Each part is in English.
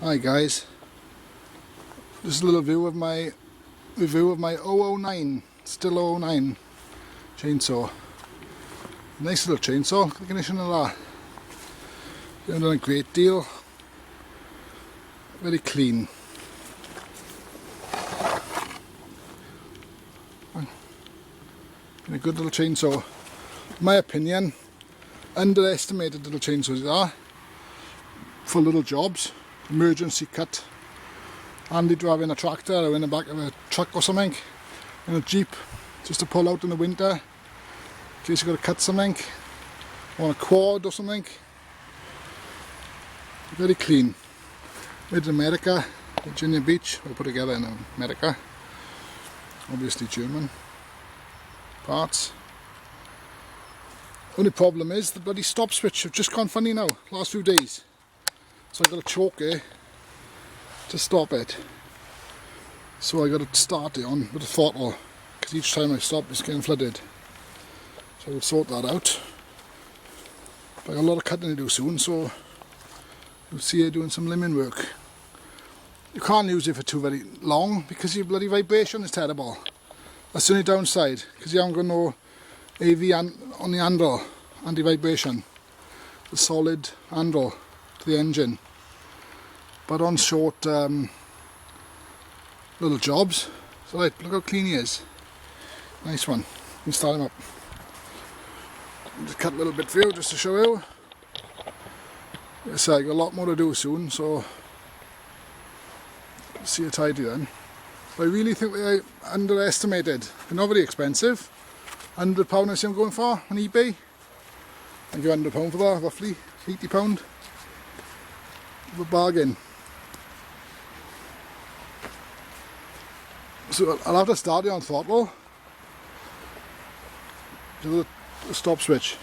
Hi guys, just a little review of my 009, stihl 009 chainsaw. Nice little chainsaw, look at the condition of that. They haven't done a great deal. Very clean. Been a good little chainsaw. In my opinion, underestimated little chainsaws are for little jobs. Emergency cut, handy to have in a tractor or in the back of a truck or something, in a jeep, just to pull out in the winter in case you've got to cut something on a quad or something. Very clean. Made in America, Virginia Beach, or put together in America. Obviously German parts. Only problem is the bloody stop switch have just gone funny now, last few days. So I got to choke it to stop it. So I got to start it on with a throttle, because each time I stop it's getting flooded. So I'll sort that out. But I got a lot of cutting to do soon, so you'll see it doing some limbing work. You can't use it for too very long because your bloody vibration is terrible. That's the only downside, because you haven't got no AV on the handle, anti-vibration. The solid handle to the engine. But on short little jobs, it's alright. Look how clean he is. Nice one. You can start him up. I'll just cut a little bit for you just to show you. Yes, I got a lot more to do soon, so see you tidy then. But I really think they underestimated. They're not very expensive. £100 I see I'm going for on eBay. I give £100 for that, roughly £80. A bargain. So I'll have to start it on throttle. The stop switch.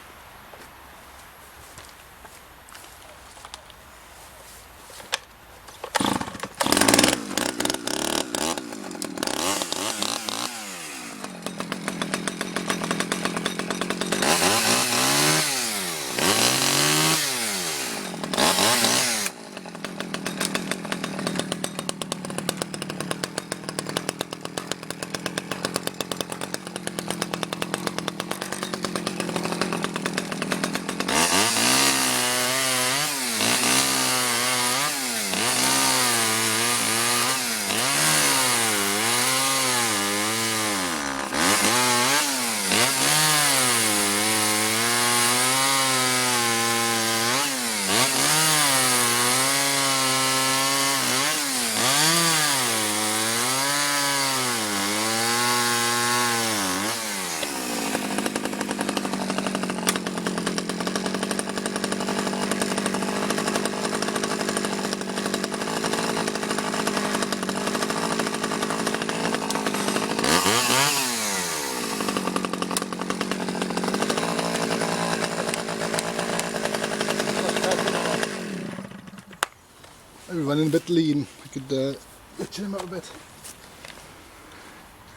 I'm running a bit lean. I could itch him out a bit.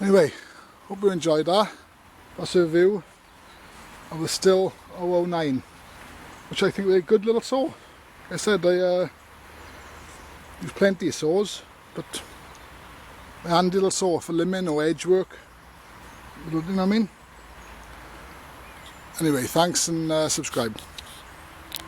Anyway, hope you enjoyed that. That's a review of the stihl 009, which I think they're a good little saw. Like I said, I use plenty of saws, but a handy little saw for limbing or edge work. You know what I mean? Anyway, thanks and subscribe.